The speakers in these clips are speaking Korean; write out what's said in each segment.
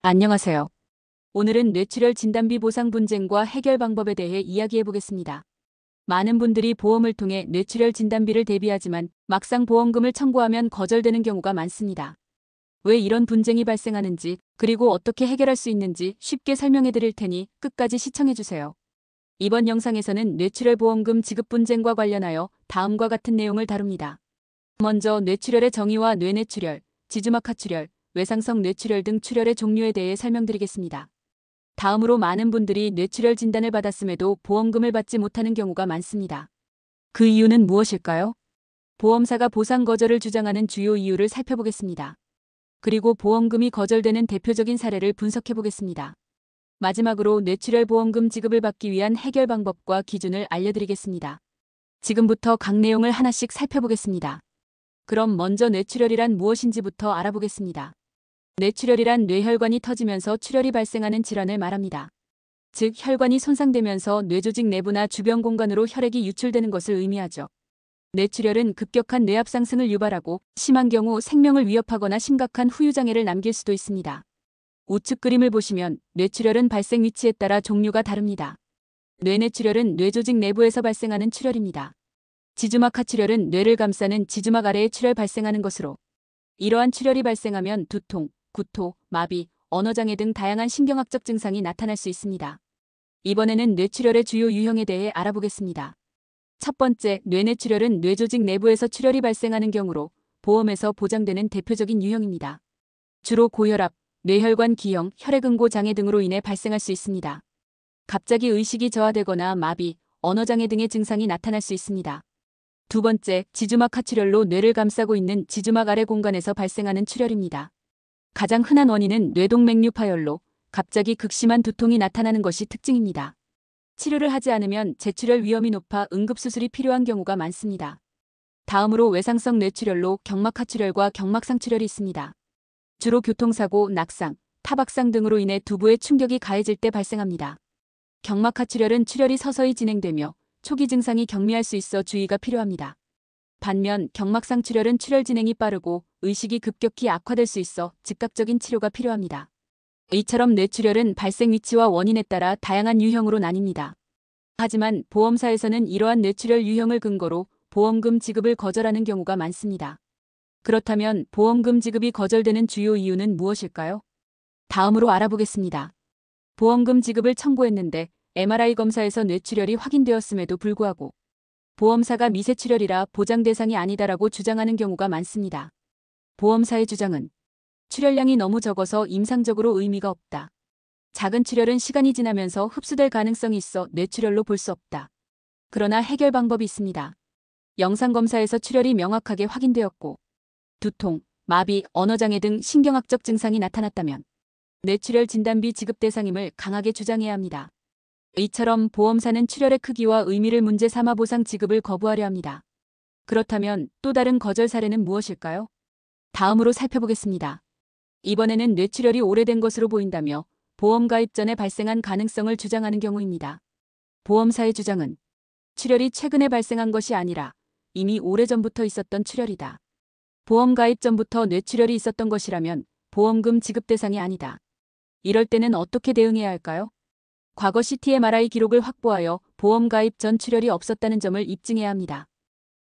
안녕하세요. 오늘은 뇌출혈 진단비 보상 분쟁과 해결 방법에 대해 이야기해 보겠습니다. 많은 분들이 보험을 통해 뇌출혈 진단비를 대비하지만 막상 보험금을 청구하면 거절되는 경우가 많습니다. 왜 이런 분쟁이 발생하는지, 그리고 어떻게 해결할 수 있는지 쉽게 설명해 드릴 테니 끝까지 시청해 주세요. 이번 영상에서는 뇌출혈 보험금 지급 분쟁과 관련하여 다음과 같은 내용을 다룹니다. 먼저 뇌출혈의 정의와 뇌내출혈, 지주막하출혈, 외상성 뇌출혈 등 출혈의 종류에 대해 설명드리겠습니다. 다음으로 많은 분들이 뇌출혈 진단을 받았음에도 보험금을 받지 못하는 경우가 많습니다. 그 이유는 무엇일까요? 보험사가 보상 거절을 주장하는 주요 이유를 살펴보겠습니다. 그리고 보험금이 거절되는 대표적인 사례를 분석해 보겠습니다. 마지막으로 뇌출혈 보험금 지급을 받기 위한 해결 방법과 기준을 알려드리겠습니다. 지금부터 각 내용을 하나씩 살펴보겠습니다. 그럼 먼저 뇌출혈이란 무엇인지부터 알아보겠습니다. 뇌출혈이란 뇌혈관이 터지면서 출혈이 발생하는 질환을 말합니다. 즉, 혈관이 손상되면서 뇌조직 내부나 주변 공간으로 혈액이 유출되는 것을 의미하죠. 뇌출혈은 급격한 뇌압 상승을 유발하고 심한 경우 생명을 위협하거나 심각한 후유장애를 남길 수도 있습니다. 우측 그림을 보시면 뇌출혈은 발생 위치에 따라 종류가 다릅니다. 뇌내출혈은 뇌조직 내부에서 발생하는 출혈입니다. 지주막하출혈은 뇌를 감싸는 지주막 아래에 출혈 발생하는 것으로, 이러한 출혈이 발생하면 두통, 구토, 마비, 언어장애 등 다양한 신경학적 증상이 나타날 수 있습니다. 이번에는 뇌출혈의 주요 유형에 대해 알아보겠습니다. 첫 번째, 뇌내출혈은 뇌조직 내부에서 출혈이 발생하는 경우로 보험에서 보장되는 대표적인 유형입니다. 주로 고혈압, 뇌혈관 기형, 혈액응고 장애 등으로 인해 발생할 수 있습니다. 갑자기 의식이 저하되거나 마비, 언어장애 등의 증상이 나타날 수 있습니다. 두 번째, 지주막하출혈로 뇌를 감싸고 있는 지주막 아래 공간에서 발생하는 출혈입니다. 가장 흔한 원인은 뇌동맥류 파열로 갑자기 극심한 두통이 나타나는 것이 특징입니다. 치료를 하지 않으면 재출혈 위험이 높아 응급수술이 필요한 경우가 많습니다. 다음으로 외상성 뇌출혈로 경막하출혈과 경막상출혈이 있습니다. 주로 교통사고, 낙상, 타박상 등으로 인해 두부에 충격이 가해질 때 발생합니다. 경막하출혈은 출혈이 서서히 진행되며 초기 증상이 경미할 수 있어 주의가 필요합니다. 반면 경막상출혈은 출혈 진행이 빠르고 의식이 급격히 악화될 수 있어 즉각적인 치료가 필요합니다. 이처럼 뇌출혈은 발생 위치와 원인에 따라 다양한 유형으로 나뉩니다. 하지만 보험사에서는 이러한 뇌출혈 유형을 근거로 보험금 지급을 거절하는 경우가 많습니다. 그렇다면 보험금 지급이 거절되는 주요 이유는 무엇일까요? 다음으로 알아보겠습니다. 보험금 지급을 청구했는데 MRI 검사에서 뇌출혈이 확인되었음에도 불구하고 보험사가 미세출혈이라 보장 대상이 아니다라고 주장하는 경우가 많습니다. 보험사의 주장은 출혈량이 너무 적어서 임상적으로 의미가 없다. 작은 출혈은 시간이 지나면서 흡수될 가능성이 있어 뇌출혈로 볼 수 없다. 그러나 해결 방법이 있습니다. 영상검사에서 출혈이 명확하게 확인되었고 두통, 마비, 언어장애 등 신경학적 증상이 나타났다면 뇌출혈 진단비 지급 대상임을 강하게 주장해야 합니다. 이처럼 보험사는 출혈의 크기와 의미를 문제 삼아 보상 지급을 거부하려 합니다. 그렇다면 또 다른 거절 사례는 무엇일까요? 다음으로 살펴보겠습니다. 이번에는 뇌출혈이 오래된 것으로 보인다며 보험 가입 전에 발생한 가능성을 주장하는 경우입니다. 보험사의 주장은 출혈이 최근에 발생한 것이 아니라 이미 오래전부터 있었던 출혈이다. 보험 가입 전부터 뇌출혈이 있었던 것이라면 보험금 지급 대상이 아니다. 이럴 때는 어떻게 대응해야 할까요? 과거 CT/MRI 기록을 확보하여 보험 가입 전 출혈이 없었다는 점을 입증해야 합니다.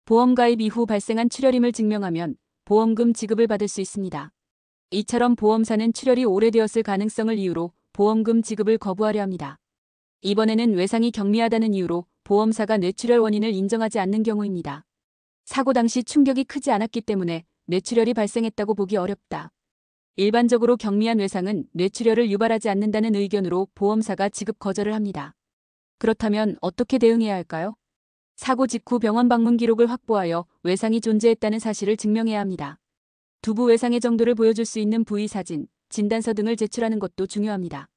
보험 가입 이후 발생한 출혈임을 증명하면 보험금 지급을 받을 수 있습니다. 이처럼 보험사는 출혈이 오래되었을 가능성을 이유로 보험금 지급을 거부하려 합니다. 이번에는 외상이 경미하다는 이유로 보험사가 뇌출혈 원인을 인정하지 않는 경우입니다. 사고 당시 충격이 크지 않았기 때문에 뇌출혈이 발생했다고 보기 어렵다. 일반적으로 경미한 외상은 뇌출혈을 유발하지 않는다는 의견으로 보험사가 지급 거절을 합니다. 그렇다면 어떻게 대응해야 할까요? 사고 직후 병원 방문 기록을 확보하여 외상이 존재했다는 사실을 증명해야 합니다. 두부 외상의 정도를 보여줄 수 있는 부위 사진, 진단서 등을 제출하는 것도 중요합니다.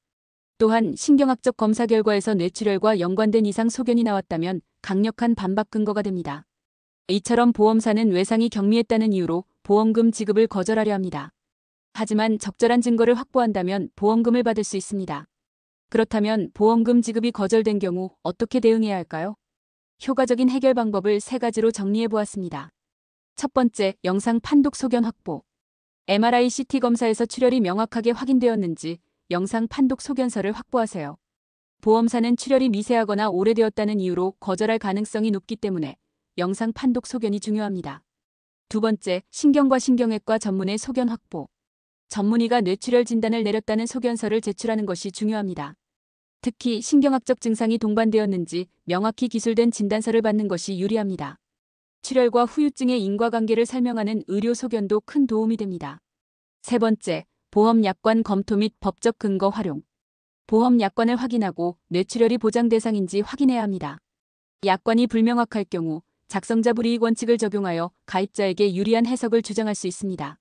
또한 신경학적 검사 결과에서 뇌출혈과 연관된 이상 소견이 나왔다면 강력한 반박 근거가 됩니다. 이처럼 보험사는 외상이 경미했다는 이유로 보험금 지급을 거절하려 합니다. 하지만 적절한 증거를 확보한다면 보험금을 받을 수 있습니다. 그렇다면 보험금 지급이 거절된 경우 어떻게 대응해야 할까요? 효과적인 해결 방법을 3가지로 정리해 보았습니다. 첫 번째, 영상 판독 소견 확보. MRI CT 검사에서 출혈이 명확하게 확인되었는지, 영상 판독 소견서를 확보하세요. 보험사는 출혈이 미세하거나 오래되었다는 이유로 거절할 가능성이 높기 때문에 영상 판독 소견이 중요합니다. 두 번째, 신경과 신경외과 전문의 소견 확보. 전문의가 뇌출혈 진단을 내렸다는 소견서를 제출하는 것이 중요합니다. 특히 신경학적 증상이 동반되었는지 명확히 기술된 진단서를 받는 것이 유리합니다. 출혈과 후유증의 인과관계를 설명하는 의료 소견도 큰 도움이 됩니다. 세 번째, 보험 약관 검토 및 법적 근거 활용. 보험 약관을 확인하고 뇌출혈이 보장 대상인지 확인해야 합니다. 약관이 불명확할 경우 작성자 불이익 원칙을 적용하여 가입자에게 유리한 해석을 주장할 수 있습니다.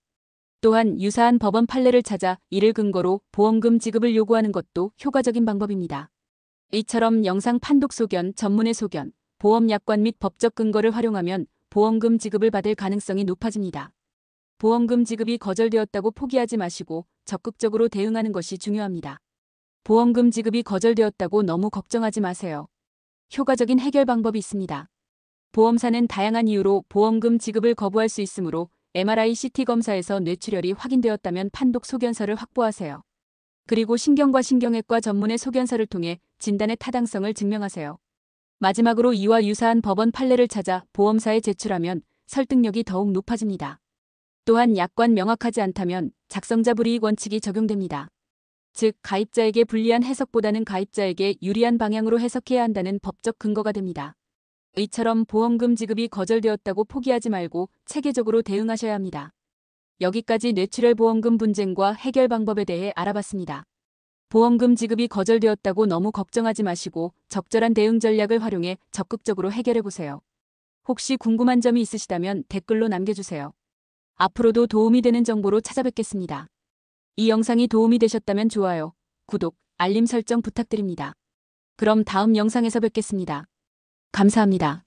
또한 유사한 법원 판례를 찾아 이를 근거로 보험금 지급을 요구하는 것도 효과적인 방법입니다. 이처럼 영상 판독 소견, 전문의 소견, 보험 약관 및 법적 근거를 활용하면 보험금 지급을 받을 가능성이 높아집니다. 보험금 지급이 거절되었다고 포기하지 마시고 적극적으로 대응하는 것이 중요합니다. 보험금 지급이 거절되었다고 너무 걱정하지 마세요. 효과적인 해결 방법이 있습니다. 보험사는 다양한 이유로 보험금 지급을 거부할 수 있으므로 MRI, CT 검사에서 뇌출혈이 확인되었다면 판독 소견서를 확보하세요. 그리고 신경과 신경외과 전문의 소견서를 통해 진단의 타당성을 증명하세요. 마지막으로 이와 유사한 법원 판례를 찾아 보험사에 제출하면 설득력이 더욱 높아집니다. 또한 약관 명확하지 않다면 작성자 불이익 원칙이 적용됩니다. 즉, 가입자에게 불리한 해석보다는 가입자에게 유리한 방향으로 해석해야 한다는 법적 근거가 됩니다. 이처럼 보험금 지급이 거절되었다고 포기하지 말고 체계적으로 대응하셔야 합니다. 여기까지 뇌출혈 보험금 분쟁과 해결 방법에 대해 알아봤습니다. 보험금 지급이 거절되었다고 너무 걱정하지 마시고 적절한 대응 전략을 활용해 적극적으로 해결해보세요. 혹시 궁금한 점이 있으시다면 댓글로 남겨주세요. 앞으로도 도움이 되는 정보로 찾아뵙겠습니다. 이 영상이 도움이 되셨다면 좋아요, 구독, 알림 설정 부탁드립니다. 그럼 다음 영상에서 뵙겠습니다. 감사합니다.